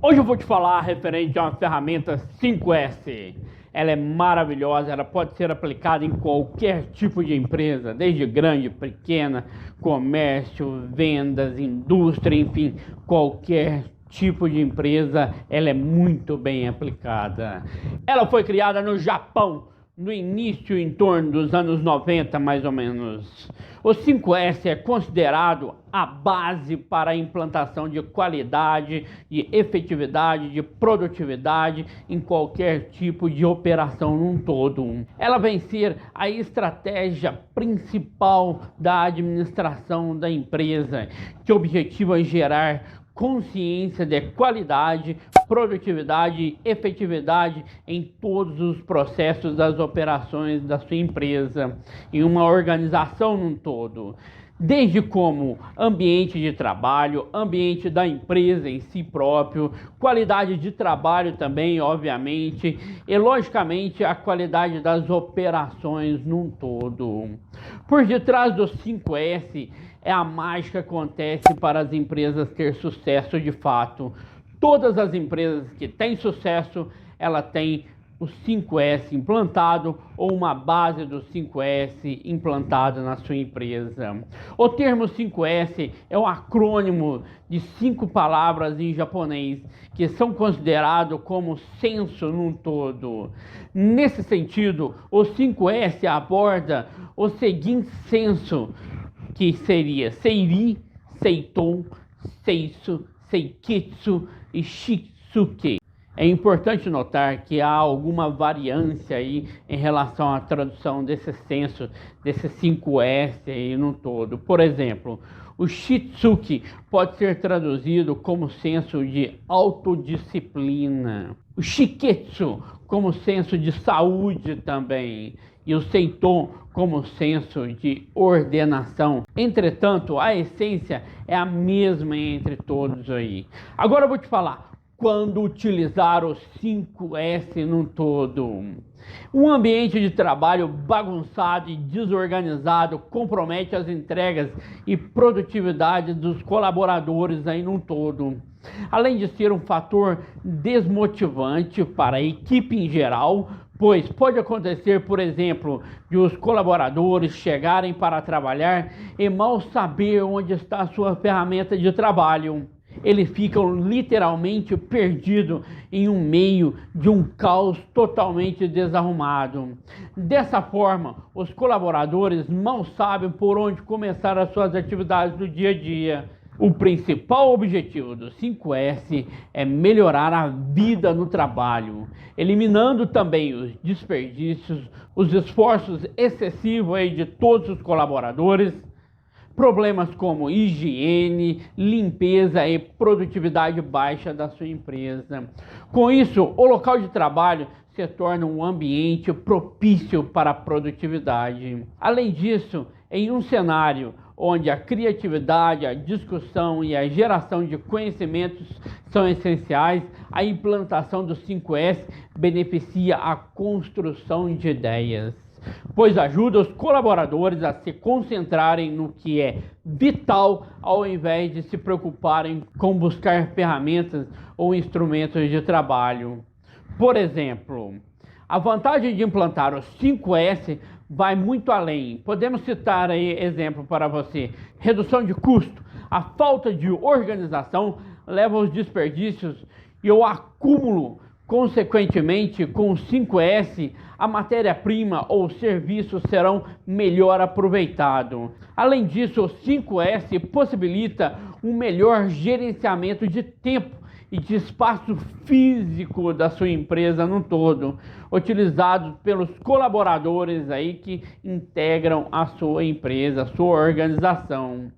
Hoje eu vou te falar referente a uma ferramenta 5S. Ela é maravilhosa, ela pode ser aplicada em qualquer tipo de empresa, desde grande, pequena, comércio, vendas, indústria, enfim, qualquer tipo de empresa, ela é muito bem aplicada. Ela foi criada no Japão, no início, em torno dos anos 90, mais ou menos. O 5S é considerado a base para a implantação de qualidade, de efetividade, de produtividade em qualquer tipo de operação num todo. Ela vem ser a estratégia principal da administração da empresa, que objetiva gerar consciência de qualidade, produtividade e efetividade em todos os processos das operações da sua empresa, em uma organização num todo. Desde como ambiente de trabalho, ambiente da empresa em si próprio, qualidade de trabalho também, obviamente, e logicamente a qualidade das operações num todo. Por detrás do 5S é a mágica que acontece para as empresas ter sucesso de fato. Todas as empresas que têm sucesso, ela tem o 5S implantado ou uma base do 5S implantada na sua empresa. O termo 5S é um acrônimo de 5 palavras em japonês que são considerados como senso num todo. Nesse sentido, o 5S aborda o seguinte senso, que seria Seiri, Seiton, Seisu, Seiketsu e Shitsuke. É importante notar que há alguma variância aí em relação à tradução desse senso, desse 5S aí no todo. Por exemplo, o Shitsuke pode ser traduzido como senso de autodisciplina, o Shiketsu como senso de saúde também, e o Seiton como senso de ordenação. Entretanto, a essência é a mesma entre todos aí. Agora eu vou te falar quando utilizar o 5S no todo. Um ambiente de trabalho bagunçado e desorganizado compromete as entregas e produtividade dos colaboradores aí no todo. Além de ser um fator desmotivante para a equipe em geral, pois pode acontecer, por exemplo, de os colaboradores chegarem para trabalhar e mal saber onde está a sua ferramenta de trabalho. Eles ficam literalmente perdidos em um meio de um caos totalmente desarrumado. Dessa forma, os colaboradores mal sabem por onde começar as suas atividades do dia a dia. O principal objetivo do 5S é melhorar a vida no trabalho, eliminando também os desperdícios, os esforços excessivos aí de todos os colaboradores, problemas como higiene, limpeza e produtividade baixa da sua empresa. Com isso, o local de trabalho se torna um ambiente propício para a produtividade. Além disso, em um cenário onde a criatividade, a discussão e a geração de conhecimentos são essenciais, a implantação do 5S beneficia a construção de ideias, pois ajuda os colaboradores a se concentrarem no que é vital, ao invés de se preocuparem com buscar ferramentas ou instrumentos de trabalho. Por exemplo, a vantagem de implantar o 5S vai muito além. Podemos citar aí exemplo para você: redução de custo, a falta de organização leva aos desperdícios e ao acúmulo. Consequentemente, com o 5S, a matéria-prima ou serviço serão melhor aproveitados. Além disso, o 5S possibilita um melhor gerenciamento de tempo e de espaço físico da sua empresa no todo, utilizado pelos colaboradores aí que integram a sua empresa, a sua organização.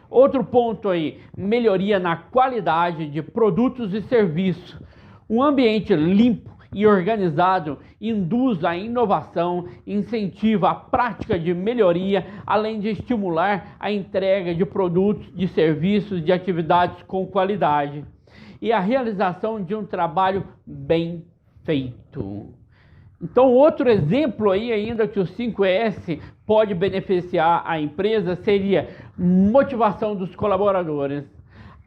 Outro ponto aí, melhoria na qualidade de produtos e serviços. Um ambiente limpo e organizado induz a inovação, incentiva a prática de melhoria, além de estimular a entrega de produtos, de serviços, de atividades com qualidade e a realização de um trabalho bem feito. Então, outro exemplo aí ainda que o 5S pode beneficiar a empresa seria motivação dos colaboradores.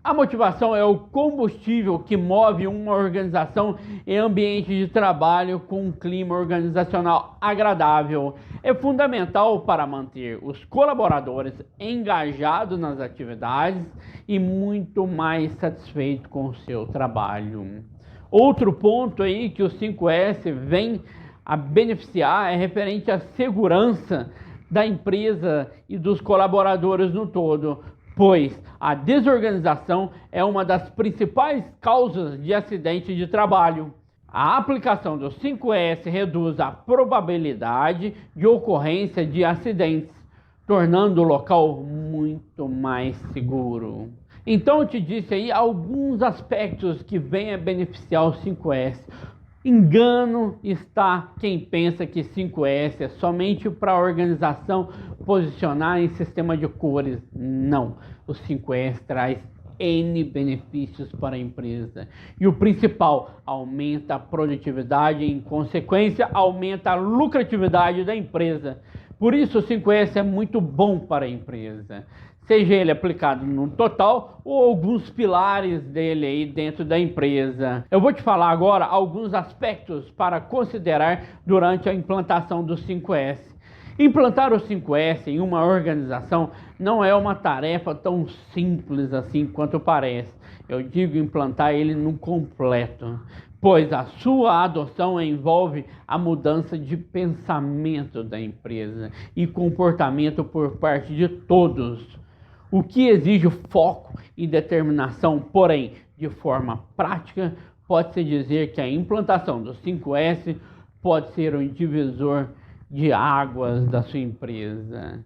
A motivação é o combustível que move uma organização em ambiente de trabalho com um clima organizacional agradável. É fundamental para manter os colaboradores engajados nas atividades e muito mais satisfeitos com o seu trabalho. Outro ponto aí que o 5S vem a beneficiar é referente à segurança da empresa e dos colaboradores no todo, pois a desorganização é uma das principais causas de acidente de trabalho. A aplicação do 5S reduz a probabilidade de ocorrência de acidentes, tornando o local muito mais seguro. Então eu te disse aí alguns aspectos que vêm a beneficiar o 5S. Engano está quem pensa que 5S é somente para a organização posicionar em sistema de cores. Não, o 5S traz N benefícios para a empresa. E o principal, aumenta a produtividade e, em consequência, aumenta a lucratividade da empresa. Por isso o 5S é muito bom para a empresa, seja ele aplicado no total ou alguns pilares dele aí dentro da empresa. Eu vou te falar agora alguns aspectos para considerar durante a implantação do 5S. Implantar o 5S em uma organização não é uma tarefa tão simples assim quanto parece. Eu digo implantar ele no completo, pois a sua adoção envolve a mudança de pensamento da empresa e comportamento por parte de todos, o que exige foco e determinação. Porém, de forma prática, pode-se dizer que a implantação do 5S pode ser um divisor de águas da sua empresa.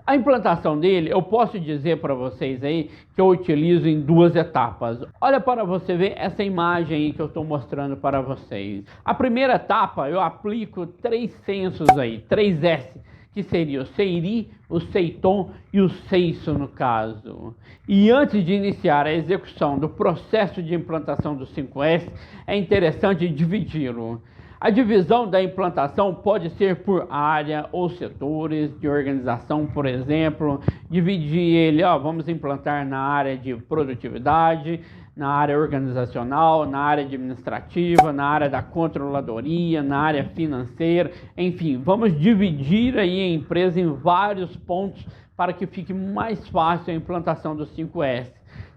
A implantação dele, eu posso dizer para vocês aí que eu utilizo em duas etapas. Olha para você ver essa imagem aí que eu estou mostrando para vocês. A primeira etapa eu aplico 3 censos aí, 3S, que seria o SEIRI, o SEITOM e o SEISO no caso. E antes de iniciar a execução do processo de implantação do 5S, é interessante dividi-lo. A divisão da implantação pode ser por área ou setores de organização, por exemplo. Dividir ele, vamos implantar na área de produtividade, na área organizacional, na área administrativa, na área da controladoria, na área financeira, enfim, vamos dividir aí a empresa em vários pontos para que fique mais fácil a implantação do 5S.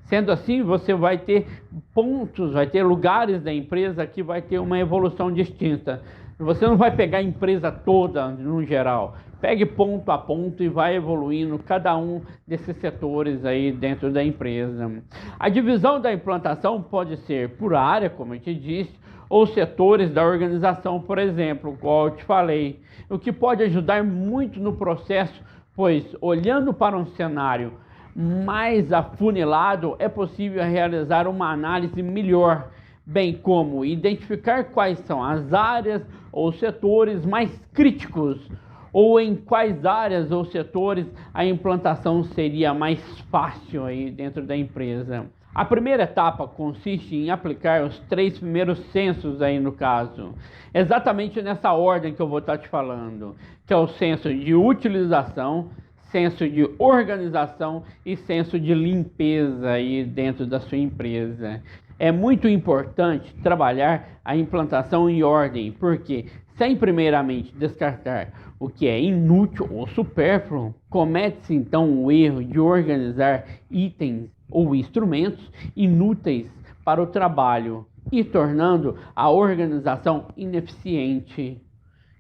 Sendo assim, você vai ter pontos, vai ter lugares da empresa que vai ter uma evolução distinta. Você não vai pegar a empresa toda no geral. Pegue ponto a ponto e vai evoluindo cada um desses setores aí dentro da empresa. A divisão da implantação pode ser por área, como eu te disse, ou setores da organização, por exemplo, como eu te falei. O que pode ajudar muito no processo, pois olhando para um cenário mais afunilado, é possível realizar uma análise melhor, bem como identificar quais são as áreas ou setores mais críticos, ou em quais áreas ou setores a implantação seria mais fácil aí dentro da empresa. A primeira etapa consiste em aplicar os 3 primeiros censos aí no caso, exatamente nessa ordem que eu vou estar te falando, que é o censo de utilização, censo de organização e censo de limpeza aí dentro da sua empresa. É muito importante trabalhar a implantação em ordem, porque sem primeiramente descartar o que é inútil ou supérfluo, comete-se então o erro de organizar itens ou instrumentos inúteis para o trabalho e tornando a organização ineficiente,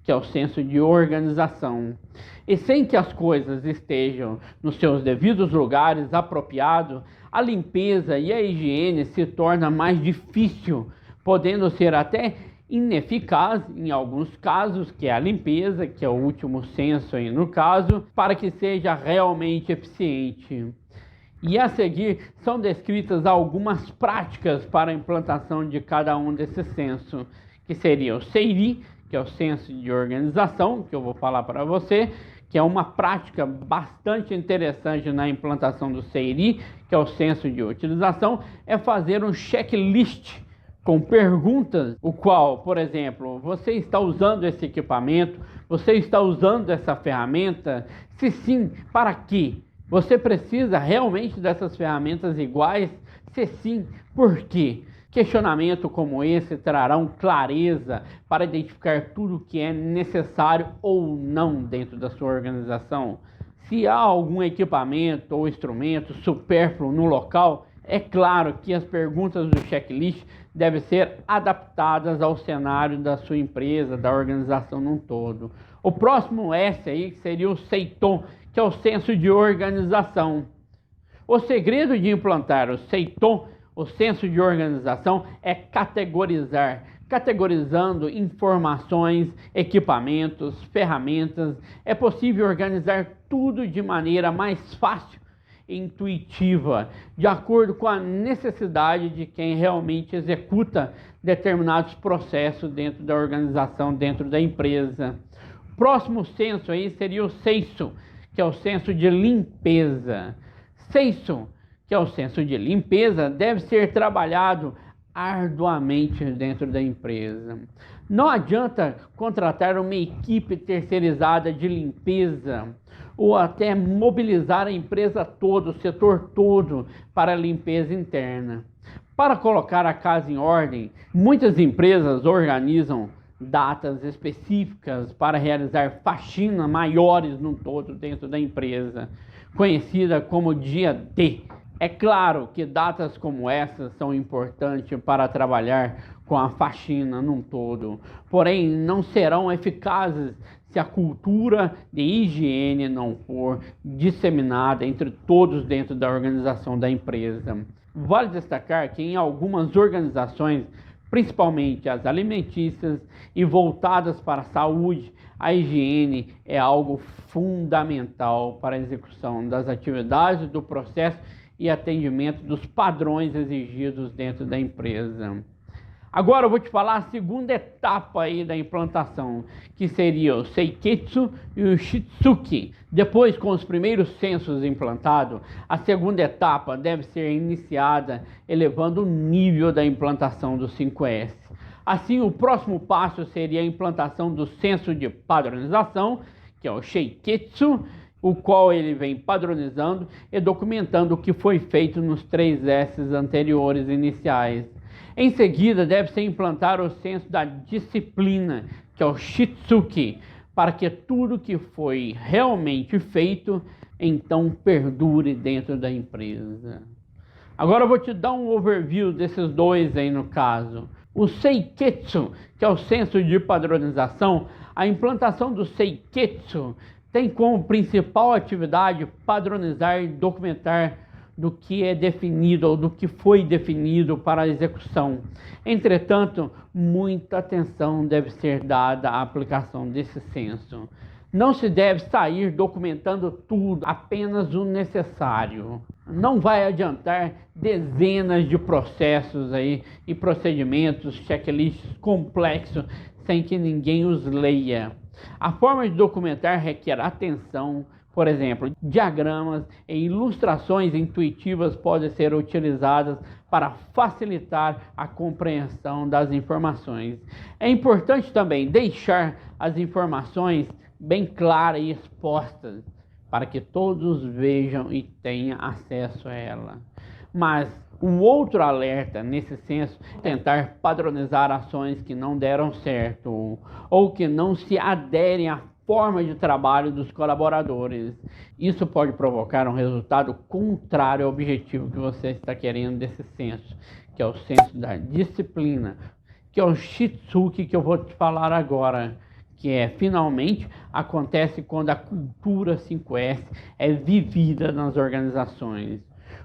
que é o senso de organização. E sem que as coisas estejam nos seus devidos lugares apropriados, a limpeza e a higiene se torna mais difícil, podendo ser até ineficaz em alguns casos, que é a limpeza, que é o último senso aí no caso, para que seja realmente eficiente. E a seguir são descritas algumas práticas para a implantação de cada um desses censos, que seria o SEIRI, que é o senso de organização, que eu vou falar para você, que é uma prática bastante interessante na implantação do SEIRI, que é o senso de utilização, é fazer um checklist com perguntas, o qual, por exemplo, você está usando esse equipamento, você está usando essa ferramenta? Se sim, para quê? Você precisa realmente dessas ferramentas iguais? Se sim, por quê? Questionamento como esse trarão clareza para identificar tudo o que é necessário ou não dentro da sua organização. Se há algum equipamento ou instrumento supérfluo no local, é claro que as perguntas do checklist devem ser adaptadas ao cenário da sua empresa, da organização num todo. O próximo S aí seria o SEITO, que é o senso de organização. O segredo de implantar o SEITO, o senso de organização, é categorizar. Categorizando informações, equipamentos, ferramentas, é possível organizar tudo de maneira mais fácil e intuitiva, de acordo com a necessidade de quem realmente executa determinados processos dentro da organização, dentro da empresa. O próximo senso aí seria o SEISO, que é o senso de limpeza. SEISO, que é o senso de limpeza, deve ser trabalhado arduamente dentro da empresa. Não adianta contratar uma equipe terceirizada de limpeza ou até mobilizar a empresa toda, o setor todo para a limpeza interna. Para colocar a casa em ordem, muitas empresas organizam datas específicas para realizar faxinas maiores no todo dentro da empresa, conhecida como dia D. É claro que datas como essas são importantes para trabalhar com a faxina num todo, porém não serão eficazes se a cultura de higiene não for disseminada entre todos dentro da organização da empresa. Vale destacar que em algumas organizações, principalmente as alimentícias e voltadas para a saúde, a higiene é algo fundamental para a execução das atividades do processo e atendimento dos padrões exigidos dentro da empresa. Agora eu vou te falar a segunda etapa aí da implantação, que seria o Seiketsu e o Shitsuki. Depois, com os primeiros sensos implantados, a segunda etapa deve ser iniciada elevando o nível da implantação do 5S. Assim, o próximo passo seria a implantação do senso de padronização, que é o Sheiketsu, o qual ele vem padronizando e documentando o que foi feito nos 3 S's anteriores iniciais. Em seguida, deve-se implantar o senso da disciplina, que é o Shitsuki, para que tudo que foi realmente feito, então perdure dentro da empresa. Agora eu vou te dar um overview desses dois aí no caso. O Seiketsu, que é o senso de padronização, a implantação do Seiketsu tem como principal atividade padronizar e documentar do que é definido ou do que foi definido para a execução. Entretanto, muita atenção deve ser dada à aplicação desse senso. Não se deve sair documentando tudo, apenas o necessário. Não vai adiantar dezenas de processos aí e procedimentos, checklists complexos, sem que ninguém os leia. A forma de documentar requer atenção. Por exemplo, diagramas e ilustrações intuitivas podem ser utilizadas para facilitar a compreensão das informações. É importante também deixar as informações bem claras e expostas, para que todos vejam e tenham acesso a ela. Mas o outro alerta nesse senso é tentar padronizar ações que não deram certo ou que não se aderem à forma de trabalho dos colaboradores. Isso pode provocar um resultado contrário ao objetivo que você está querendo desse senso, que é o senso da disciplina, que é o Shitsuki que eu vou te falar agora, que finalmente acontece quando a cultura 5S é vivida nas organizações.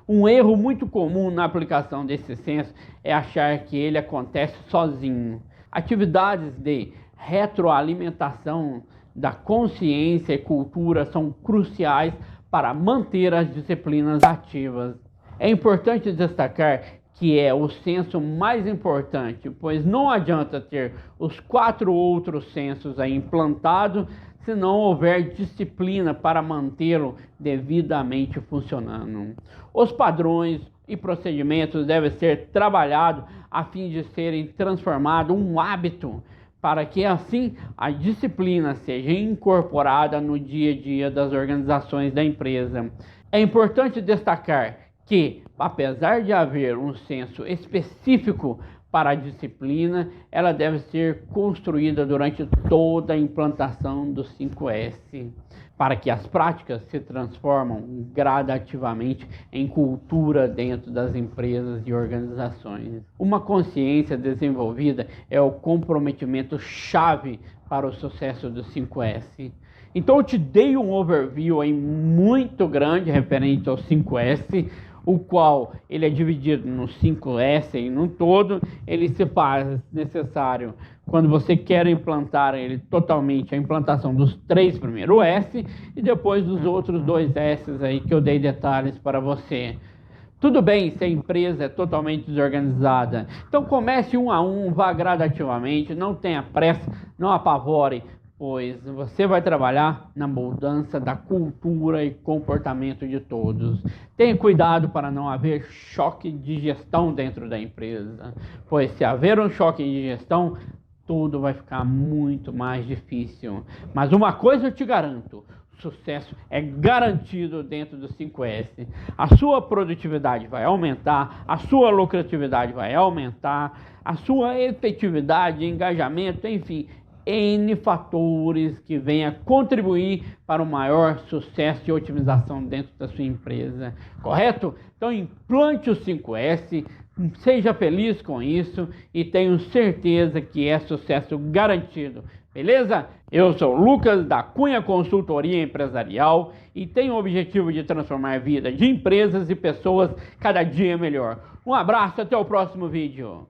Um erro muito comum na aplicação desse senso é achar que ele acontece sozinho. Atividades de retroalimentação da consciência e cultura são cruciais para manter as disciplinas ativas. É importante destacar que é o senso mais importante, pois não adianta ter os 4 outros sensos aí implantados se não houver disciplina para mantê-lo devidamente funcionando. Os padrões e procedimentos devem ser trabalhados a fim de serem transformados em um hábito para que assim a disciplina seja incorporada no dia a dia das organizações da empresa. É importante destacar que, apesar de haver um senso específico para a disciplina, ela deve ser construída durante toda a implantação do 5S, para que as práticas se transformam gradativamente em cultura dentro das empresas e organizações. Uma consciência desenvolvida é o comprometimento chave para o sucesso do 5S. Então eu te dei um overview aí muito grande referente ao 5S, o qual ele é dividido no 5S e no todo. Ele se faz necessário quando você quer implantar ele totalmente, a implantação dos 3 primeiros S e depois dos outros 2 S aí que eu dei detalhes para você. Tudo bem se a empresa é totalmente desorganizada, então comece um a um, vá gradativamente, não tenha pressa, não apavore, pois você vai trabalhar na mudança da cultura e comportamento de todos. Tenha cuidado para não haver choque de gestão dentro da empresa, pois se haver um choque de gestão, tudo vai ficar muito mais difícil. Mas uma coisa eu te garanto, sucesso é garantido dentro do 5S. A sua produtividade vai aumentar, a sua lucratividade vai aumentar, a sua efetividade, engajamento, enfim, N fatores que venham contribuir para o maior sucesso e otimização dentro da sua empresa, correto? Então implante o 5S, seja feliz com isso e tenho certeza que é sucesso garantido, beleza? Eu sou o Lucas da Cunha Consultoria Empresarial e tenho o objetivo de transformar a vida de empresas e pessoas cada dia melhor. Um abraço, até o próximo vídeo.